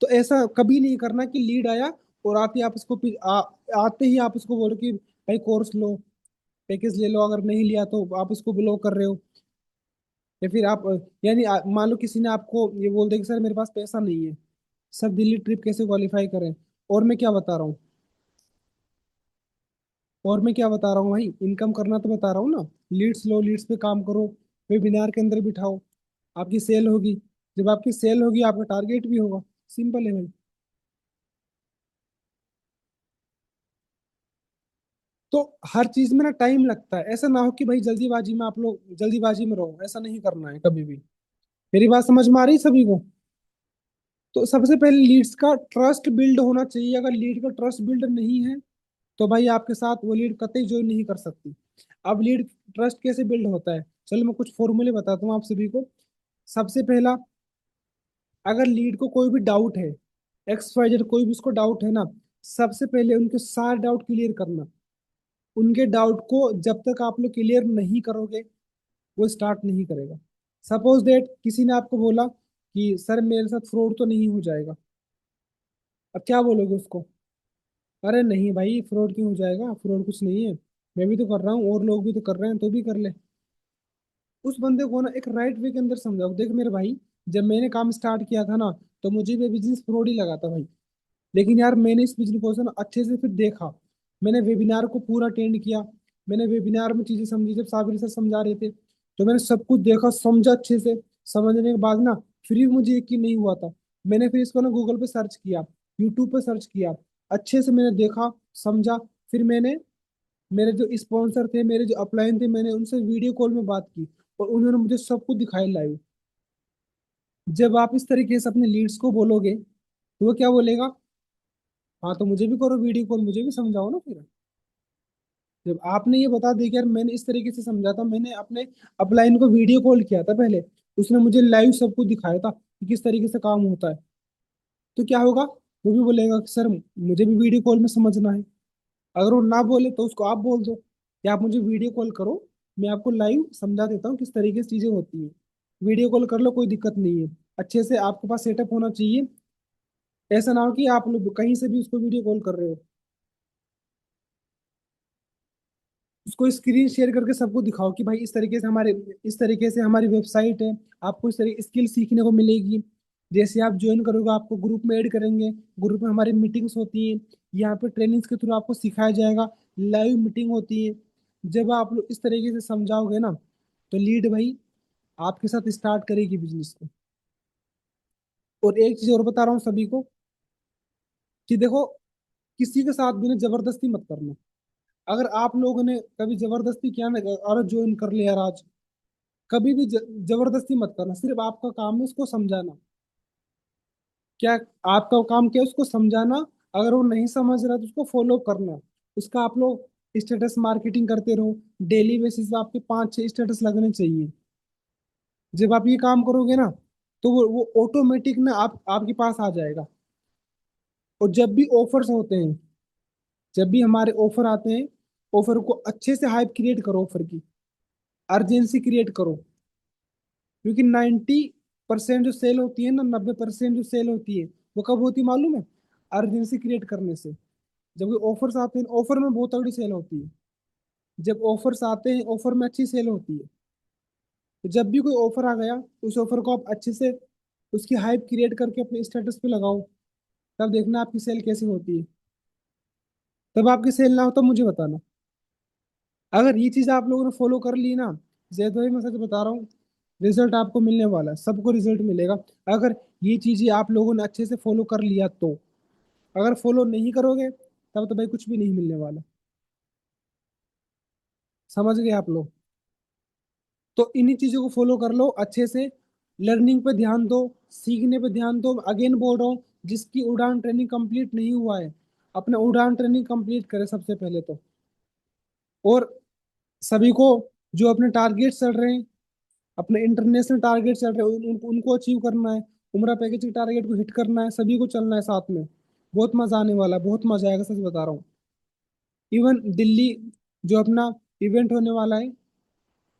तो ऐसा कभी नहीं करना कि लीड आया और आते ही आप उसको आते ही आप उसको बोलो कि भाई कोर्स लो, पैकेज ले लो, अगर नहीं लिया तो आप उसको ब्लॉक कर रहे हो। या फिर आप यानी मान लो किसी ने आपको ये बोल दिया कि सर मेरे पास पैसा नहीं है, सर दिल्ली ट्रिप कैसे क्वालिफाई करें? और मैं क्या बता रहा हूँ? और मैं क्या बता रहा हूँ भाई, इनकम करना तो बता रहा हूँ ना। लीड्स लो, लीड्स पे काम करो, वेबिनार के अंदर बिठाओ, आपकी सेल होगी। जब आपकी सेल होगी, आपका टारगेट भी होगा। सिंपल है भाई। तो हर चीज में ना टाइम लगता है, ऐसा ना हो कि भाई जल्दीबाजी में आप लोग जल्दीबाजी में रहो, ऐसा नहीं करना है कभी भी। मेरी बात समझ में आ रही सभी को? तो सबसे पहले लीड्स का ट्रस्ट बिल्ड होना चाहिए। अगर लीड का ट्रस्ट बिल्ड नहीं है, तो भाई आपके साथ वो लीड कतई ज्वाइन नहीं कर सकती। अब लीड ट्रस्ट कैसे बिल्ड होता है, चलो मैं कुछ फॉर्मूले बताता हूँ आप सभी को। सबसे पहला, अगर लीड को कोई भी डाउट है, XYZ कोई भी उसको डाउट है ना, सबसे पहले उनके सारे डाउट क्लियर करना। उनके डाउट को जब तक आप लोग क्लियर नहीं करोगे, वो स्टार्ट नहीं करेगा। सपोज दैट किसी ने आपको बोला कि सर मेरे साथ फ्रॉड तो नहीं हो जाएगा। अब क्या बोलोगे उसको? अरे नहीं भाई, फ्रॉड क्यों हो जाएगा, फ्रॉड कुछ नहीं है, मैं भी तो कर रहा हूँ और लोग भी तो कर रहे हैं, तो भी कर ले। उस बंदे को ना एक राइट वे के अंदर समझाओ, देख मेरे भाई, जब मैंने काम स्टार्ट किया था ना, तो मुझे भी बिजनेस फ्रॉड ही लगा था भाई। लेकिन यार मैंने इस बिजनेस को ना अच्छे से फिर देखा, मैंने वेबिनार को पूरा अटेंड किया, मैंने वेबिनार में चीजें समझी, जब साबिर सर समझा रहे थे तो मैंने सब कुछ देखा समझा अच्छे से। समझने के बाद ना फिर भी मुझे यकीन नहीं हुआ था। मैंने फिर इसको ना गूगल पे सर्च किया, यूट्यूब पे सर्च किया, अच्छे से मैंने देखा, समझा। फिर मैंने, मेरे जो स्पॉन्सर थे, मेरे जो अपलाइन थे, मैंने उनसे वीडियो कॉल में बात की और उन्होंने मुझे सब कुछ दिखाया लाइव। जब आप इस तरीके से अपने लीड्स को बोलोगे, तो वो क्या बोलेगा? हाँ तो मुझे भी करो वीडियो कॉल, मुझे भी समझाओ ना फिर। जब आपने ये बता दिया कि यार मैंने इस तरीके से समझा था, मैंने अपने अपलाइन को वीडियो कॉल किया था पहले, उसने मुझे लाइव सब कुछ दिखाया था कि किस तरीके से काम होता है, तो क्या होगा? वो भी बोलेगा कि सर मुझे भी वीडियो कॉल में समझना है। अगर वो ना बोले तो उसको आप बोल दो कि आप मुझे वीडियो कॉल करो, मैं आपको लाइव समझा देता हूँ किस तरीके से चीजें होती है। वीडियो कॉल कर लो, कोई दिक्कत नहीं है। अच्छे से आपके पास सेटअप होना चाहिए। ऐसा ना हो कि आप लोग कहीं से भी उसको वीडियो कॉल कर रहे हो। उसको स्क्रीन शेयर करके सबको दिखाओ कि भाई इस तरीके से हमारी वेबसाइट है, आपको इस तरह स्किल सीखने को मिलेगी। जैसे आप ज्वाइन करोगे, आपको ग्रुप में ऐड करेंगे, ग्रुप में हमारी मीटिंग्स होती हैं, यहाँ पे ट्रेनिंग्स के थ्रू आपको सिखाया जाएगा, लाइव मीटिंग होती है। जब आप लोग इस तरीके से समझाओगे ना, तो लीड भाई आपके साथ स्टार्ट करेगी बिजनेस को। और एक चीज और बता रहा हूँ सभी को, कि देखो, किसी के साथ भी ना जबरदस्ती मत करना। अगर आप लोगों ने कभी जबरदस्ती किया ना, और ज्वाइन कर लिया यार आज, कभी भी जबरदस्ती मत करना। सिर्फ आपका काम है उसको समझाना। क्या? आपका काम क्या है? उसको समझाना। अगर वो नहीं समझ रहा तो उसको फॉलो करना। उसका आप लोग स्टेटस मार्केटिंग करते रहो। डेली बेसिस पे आपके 5-6 स्टेटस लगने चाहिए। जब आप ये काम करोगे ना, तो वो ऑटोमेटिक ना आपके पास आ जाएगा। और जब भी ऑफर्स होते हैं, जब भी हमारे ऑफर आते हैं, ऑफर को अच्छे से हाइप क्रिएट करो, ऑफर की अर्जेंसी क्रिएट करो। क्योंकि 90% जो सेल होती है ना, 90% जो सेल होती है, वो कब होती है मालूम है? अर्जेंसी क्रिएट करने से। जब ये ऑफर्स आते हैं, ऑफर में बहुत तगड़ी सेल होती है। जब ऑफर्स आते हैं, ऑफर में अच्छी सेल होती है। तो जब भी कोई ऑफर आ गया, उस ऑफर को आप अच्छे से उसकी हाइप क्रिएट करके अपने स्टेटस पे लगाओ। तब देखना आपकी सेल कैसी होती है। तब आपकी सेल ना हो तो मुझे बताना। अगर ये चीज आप लोगों ने फॉलो कर ली ना, जैसे भाई मैं सच बता रहा हूँ, रिजल्ट आपको मिलने वाला है, सबको रिजल्ट मिलेगा। अगर ये चीजें आप लोगों ने अच्छे से फॉलो कर लिया तो। अगर फॉलो नहीं करोगे तब तो भाई कुछ भी नहीं मिलने वाला। समझ गए आप लोग? तो इन्हीं चीजों को फॉलो कर लो अच्छे से। लर्निंग पे ध्यान दो, सीखने पे ध्यान दो। अगेन बोल रहा हूँ, जिसकी उड़ान ट्रेनिंग कंप्लीट नहीं हुआ है, अपना उड़ान ट्रेनिंग कंप्लीट करे सबसे पहले तो। और सभी को, जो अपने टारगेट चल रहे हैं, अपने इंटरनेशनल टारगेट चल रहे हैं, उनको अचीव करना है। उम्रा पैकेज के टारगेट को हिट करना है, सभी को चलना है साथ में। बहुत मजा आने वाला है, बहुत मजा आएगा, सच बता रहा हूँ। इवन दिल्ली जो अपना इवेंट होने वाला है,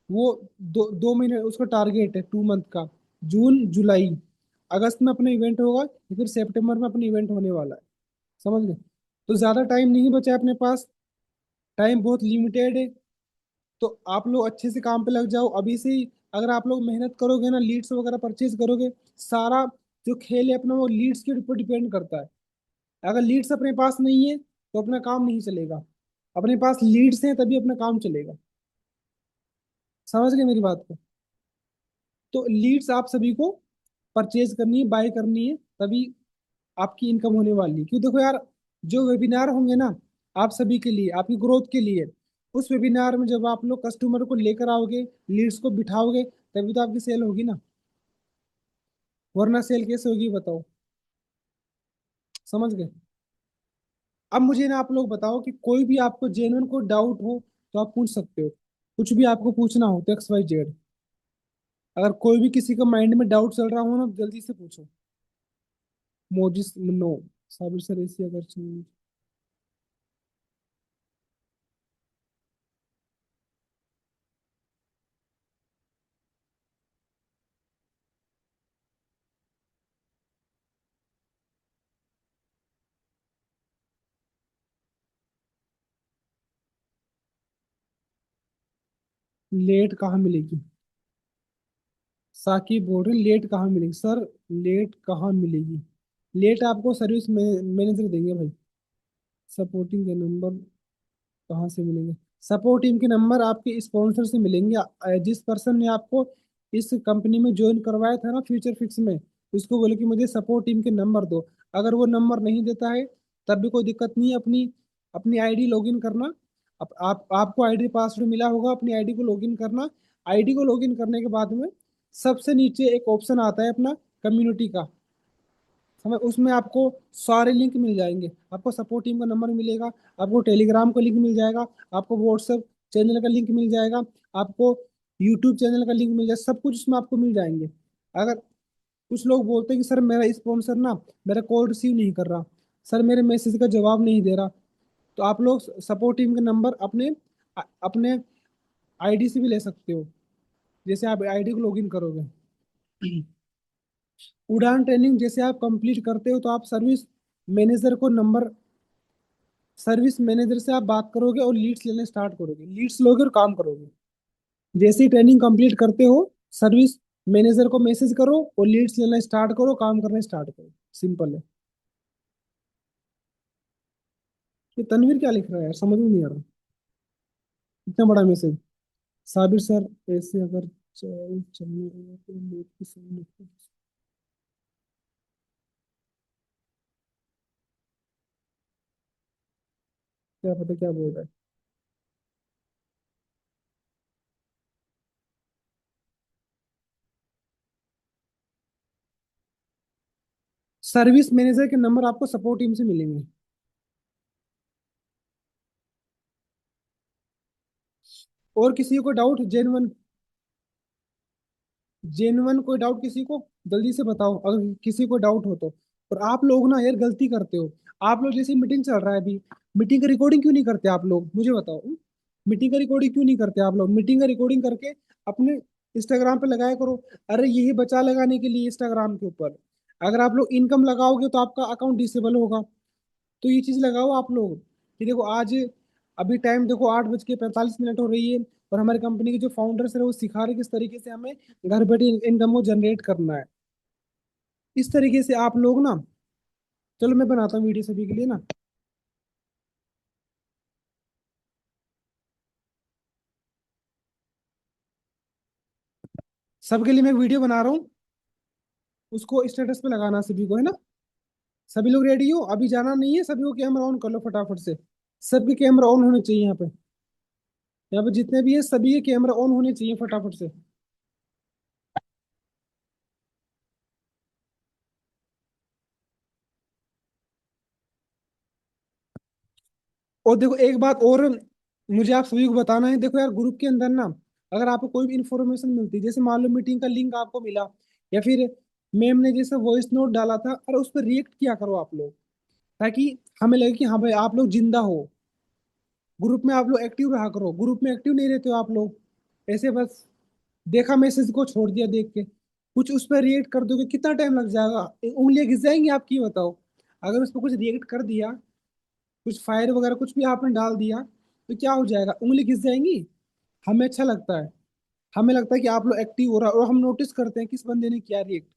वो 2 महीने उसका टारगेट है, 2 मंथ का। जून जुलाई अगस्त में अपना इवेंट होगा, या फिर सितंबर में अपना इवेंट होने वाला है। समझ गए? तो ज्यादा टाइम नहीं बचा है अपने पास, टाइम बहुत लिमिटेड है। तो आप लोग अच्छे से काम पे लग जाओ अभी से ही। अगर आप लोग मेहनत करोगे ना, लीड्स वगैरह परचेज करोगे, सारा जो खेल है अपना वो लीड्स के ऊपर डिपेंड करता है। अगर लीड्स अपने पास नहीं है तो अपना काम नहीं चलेगा। अपने पास लीड्स हैं तभी अपना काम चलेगा। समझ गए मेरी बात को? तो लीड्स आप सभी को परचेज करनी है, बाय करनी है, तभी आपकी इनकम होने वाली है। क्यों? देखो यार, जो वेबिनार होंगे ना आप सभी के लिए, आपकी ग्रोथ के लिए, उस वेबिनार में जब आप लोग कस्टमर को लेकर आओगे, लीड्स को बिठाओगे, तभी तो आपकी सेल होगी ना। वरना सेल कैसे होगी बताओ? समझ गए? अब मुझे ना आप लोग बताओ कि कोई भी आपको जेन्युइन को डाउट हो तो आप पूछ सकते हो। कुछ भी आपको पूछना हो तो XYZ। अगर कोई भी किसी का माइंड में डाउट चल रहा हो ना, जल्दी से पूछो। मोजिस नो, साबिर सर ऐसी अगर चाहिए। लेट कहाँ मिलेगी? साकिब बोल रहे लेट कहाँ मिलेगी सर? लेट कहाँ मिलेगी? लेट आपको सर्विस मैनेजर देंगे भाई। सपोर्टिंग के नंबर कहाँ से मिलेंगे? सपोर्ट टीम के नंबर आपके स्पॉन्सर से मिलेंगे। जिस पर्सन ने आपको इस कंपनी में ज्वाइन करवाया था ना फ्यूचर फिक्स में, उसको बोले कि मुझे सपोर्ट टीम के नंबर दो। अगर वो नंबर नहीं देता है तब भी कोई दिक्कत नहीं है। अपनी अपनी आईडी लॉगिन करना। आप आपको आईडी पासवर्ड मिला होगा, अपनी आईडी को लॉगिन करना। आईडी को लॉगिन करने के बाद में सबसे नीचे एक ऑप्शन आता है अपना कम्युनिटी का। समझ? उसमें आपको सारे लिंक मिल जाएंगे। आपको सपोर्ट टीम का नंबर मिलेगा, आपको टेलीग्राम का लिंक मिल जाएगा, आपको व्हाट्सएप चैनल का लिंक मिल जाएगा, आपको यूट्यूब चैनल का लिंक मिल जाएगा। सब कुछ उसमें आपको मिल जाएंगे। अगर कुछ लोग बोलते हैं कि सर मेरा स्पॉन्सर ना मेरा कॉल रिसीव नहीं कर रहा, सर मेरे मैसेज का जवाब नहीं दे रहा, तो आप लोग सपोर्ट टीम के नंबर अपने अपने आईडी से भी ले सकते हो। जैसे आप आईडी को लॉगिन करोगे, उड़ान ट्रेनिंग जैसे आप कंप्लीट करते हो तो आप मैनेजर को नंबर सर्विस मैनेजर से आप बात करोगे और लीड्स लेने स्टार्ट करोगे, लीड्स लोगे और काम करोगे। जैसे ही ट्रेनिंग कंप्लीट करते हो, सर्विस मैनेजर को मैसेज करो और लीड्स लेना स्टार्ट करो, काम करना स्टार्ट करो। सिंपल है। ये तनवीर क्या लिख रहा है यार, समझ में नहीं आ रहा। इतना बड़ा मैसेज। साबिर सर ऐसे अगर चलने लगे तो लोग क्या पता क्या बोल रहा है। सर्विस मैनेजर के नंबर आपको सपोर्ट टीम से मिलेंगे। और किसी को डाउट जेन्युइन, जेन्युइन कोई डाउट किसी को, जल्दी से बताओ अगर किसी को डाउट हो तो। और आप लोग ना यार गलती करते हो। आप लोग जैसे मीटिंग चल रहा है अभी, मीटिंग का रिकॉर्डिंग क्यों नहीं करते आप लोग, मुझे बताओ। मीटिंग का रिकॉर्डिंग क्यों नहीं करते आप लोग? मीटिंग का रिकॉर्डिंग करके अपने इंस्टाग्राम पे लगाया करो। अरे यही बचा लगाने के लिए इंस्टाग्राम के ऊपर। अगर आप लोग इनकम लगाओगे तो आपका अकाउंट डिसेबल होगा। तो ये चीज लगाओ आप लोग कि देखो आज, अभी टाइम देखो 8:45 हो रही है, और हमारी कंपनी के जो फाउंडर्स है वो सिखा रहे किस तरीके से हमें घर बैठे इनकम को जनरेट करना है। इस तरीके से आप लोग ना, चलो मैं बनाता हूँ वीडियो सभी के लिए ना। सबके लिए मैं वीडियो बना रहा हूँ, उसको स्टेटस पे लगाना सभी को, है ना। सभी लोग रेडी हो, अभी जाना नहीं है, सभी को कैमरा ऑन कर लो फटाफट से। सबके कैमरा ऑन होने चाहिए यहाँ पे। यहाँ पे जितने भी है सभी के कैमरा ऑन होने चाहिए फटाफट से। और देखो एक बात और मुझे आप सभी को बताना है। देखो यार, ग्रुप के अंदर ना, अगर आपको कोई भी इंफॉर्मेशन मिलती है, जैसे मान लो मीटिंग का लिंक आपको मिला, या फिर मैम ने जैसे वॉइस नोट डाला था, और उस पर रिएक्ट किया करो आप लोग, ताकि हमें लगे कि हाँ भाई आप लोग जिंदा हो। ग्रुप में आप लोग एक्टिव रहा करो, ग्रुप में एक्टिव नहीं रहते हो आप लोग, ऐसे बस देखा मैसेज को छोड़ दिया देख के। कुछ उस पर रिएक्ट कर दोगे, कितना टाइम लग जाएगा, उंगलियां घिस जाएंगी आपकी, बताओ। अगर उस पर कुछ रिएक्ट कर दिया, कुछ फायर वगैरह कुछ भी आपने डाल दिया, तो क्या हो जाएगा, उंगली घिस जाएंगी। हमें अच्छा लगता है, हमें लगता है कि आप लोग एक्टिव हो रहा है, और हम नोटिस करते हैं किस बंदे ने किया रिएक्ट।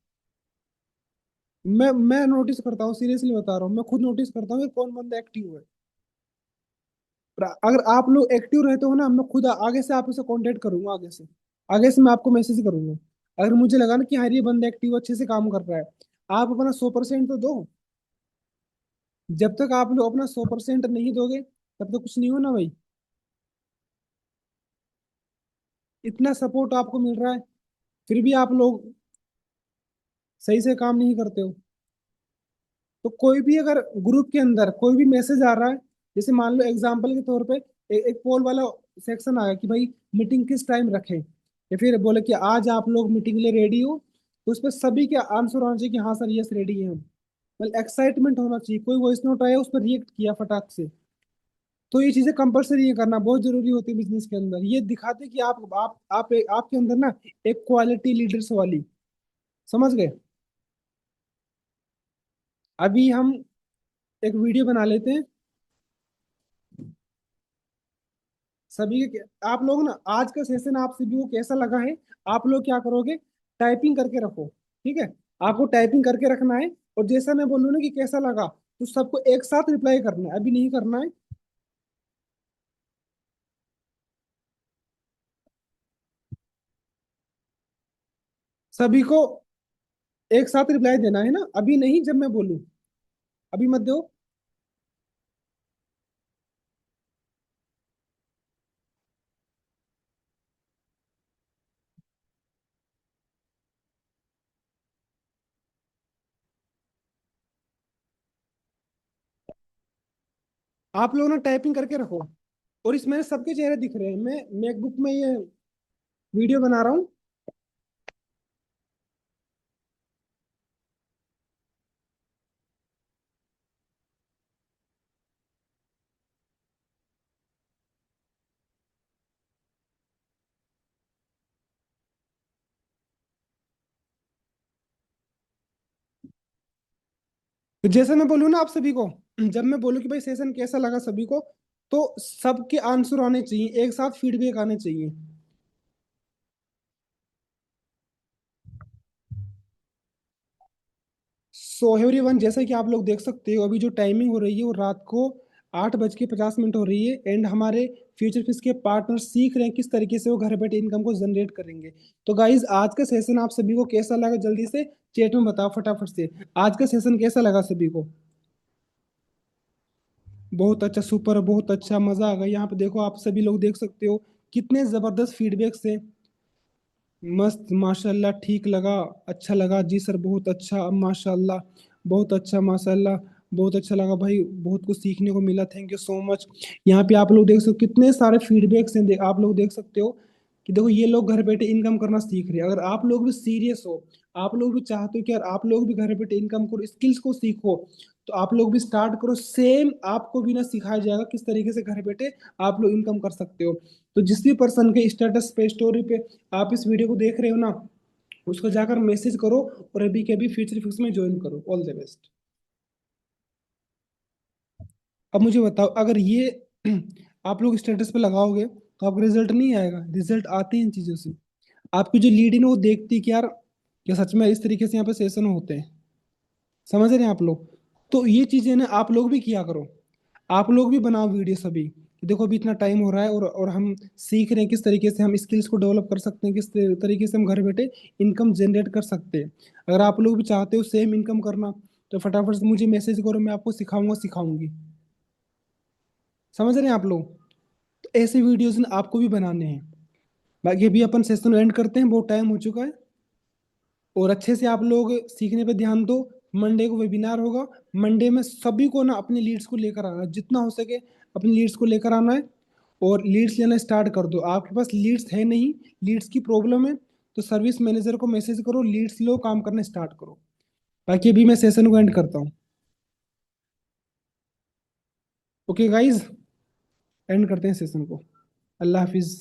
मैं नोटिस करता हूँ, सीरियसली बता रहा हूँ, मैं खुद नोटिस करता हूँ कि कौन बंदा एक्टिव है। पर अगर आप लोग एक्टिव रहते हो ना, मैं खुद आगे से आपसे कांटेक्ट करूंगा, आगे से मैं आपको मैसेज करूंगा। अगर मुझे लगा ना कि हाँ ये बंदा एक्टिव अच्छे से काम कर रहा है, आप अपना 100% तो दो। जब तक आप लोग अपना 100% नहीं दोगे, तब तक कुछ नहीं हो ना भाई। इतना सपोर्ट आपको मिल रहा है, फिर भी आप लोग सही से काम नहीं करते हो। तो कोई भी अगर ग्रुप के अंदर कोई भी मैसेज आ रहा है, जैसे मान लो एग्जांपल के तौर पे एक पोल वाला सेक्शन आया कि भाई मीटिंग किस टाइम रखें, या फिर बोले कि आज आप लोग मीटिंग के लिए रेडी हो, तो उस पर सभी के आंसर होना चाहिए कि हाँ सर, यस रेडी है हम। मतलब एक्साइटमेंट होना चाहिए, कोई वॉइस नोट आया उस पर रिएक्ट किया फटाक से। तो ये चीजें कंपलसरी है करना, बहुत जरूरी होती है बिजनेस के अंदर। ये दिखाते कि आपके अंदर ना एक क्वालिटी लीडर्स वाली, समझ गए। अभी हम एक वीडियो बना लेते हैं सभी के। आप लोग ना आज का सेशन आप सभी को कैसा लगा है, आप लोग क्या करोगे, टाइपिंग करके रखो, ठीक है। आपको टाइपिंग करके रखना है, और जैसा मैं बोलूँ ना कि कैसा लगा, तो सबको एक साथ रिप्लाई करना है, अभी नहीं करना है। सभी को एक साथ रिप्लाई देना है ना, अभी नहीं, जब मैं बोलूँ, अभी मत दो। आप लोग ना टाइपिंग करके रखो, और इसमें सबके चेहरे दिख रहे हैं, मैं मैकबुक में ये वीडियो बना रहा हूँ। तो जैसे मैं बोलूँ ना आप सभी को, जब मैं बोलूँ कि भाई सेशन कैसा लगा सभी को, तो सबके आंसर आने चाहिए, एक साथ फीडबैक आने चाहिए। सो एवरीवन, जैसा कि आप लोग देख सकते हो, अभी जो टाइमिंग हो रही है वो रात को 8:50 हो रही है, एंड हमारे फ्यूचर फिश के पार्टनर सीख रहे हैं किस तरीके से वो घर बैठे इनकम को जनरेट करेंगे। तो गाइज, आज का सेशन आप सभी को कैसा लगा, जल्दी से चैट में बताओ फटाफट से। आज का सेशन कैसा लगा सभी को। बहुत अच्छा, सुपर, बहुत अच्छा, मजा आ गया। यहाँ पे देखो, आप सभी लोग देख सकते हो कितने जबरदस्त फीडबैक से। मस्त, माशाल्लाह, ठीक लगा, अच्छा लगा जी सर, बहुत अच्छा माशाल्लाह, बहुत अच्छा माशाल्लाह, बहुत अच्छा लगा भाई, बहुत कुछ सीखने को मिला, थैंक यू सो मच। यहाँ पे आप लोग देख सकते हो कितने सारे फीडबैक्स हैं, आप लोग देख सकते हो कि देखो ये लोग घर बैठे इनकम करना सीख रहे हैं। अगर आप लोग भी सीरियस हो, आप लोग भी चाहते हो कि यार आप लोग भी घर बैठे इनकम करो, स्किल्स को सीखो, तो आप लोग भी स्टार्ट करो। सेम आपको भी ना सिखाया जाएगा किस तरीके से घर बैठे आप लोग इनकम कर सकते हो। तो जिस भी पर्सन के स्टेटस पे, स्टोरी पे आप इस वीडियो को देख रहे हो ना, उसको जाकर मैसेज करो, और अभी के अभी फ्यूचर फिक्स में ज्वाइन करो। All the best. अब मुझे बताओ, अगर ये आप लोग स्टेटस पे लगाओगे तो आपको रिजल्ट नहीं आएगा, रिजल्ट आते हैं इन चीजों से। आपकी जो लीड है ना वो देखती है कि यार क्या सच में इस तरीके से यहाँ पे सेशन होते हैं, समझ रहे हैं आप लोग। तो ये चीजें ना आप लोग भी किया करो, आप लोग भी बनाओ वीडियो सभी, कि देखो अभी इतना टाइम हो रहा है और हम सीख रहे हैं किस तरीके से हम स्किल्स को डेवलप कर सकते हैं, किस तरीके से हम घर बैठे इनकम जनरेट कर सकते हैं। अगर आप लोग भी चाहते हो सेम इनकम करना, तो फटाफट से मुझे मैसेज करो, मैं आपको सिखाऊंगा सिखाऊंगी। समझ रहे हैं आप लोग? तो ऐसे वीडियोज आपको भी बनाने हैं। बाकी अभी अपन सेशन एंड करते हैं, बहुत टाइम हो चुका है। और अच्छे से आप लोग सीखने पे ध्यान दो। मंडे को वेबिनार होगा। मंडे में सभी को ना अपने लीड्स को लेकर आना है, जितना हो सके अपने लीड्स को लेकर आना है। और लीड्स लेना स्टार्ट कर दो। आपके पास लीड्स है नहीं, लीड्स की प्रॉब्लम है, तो सर्विस मैनेजर को मैसेज करो, लीड्स लो, काम करना स्टार्ट करो। बाकी अभी मैं सेशन को एंड करता हूँ। ओके गाइज, एंड करते हैं सेशन को। अल्लाह हाफिज।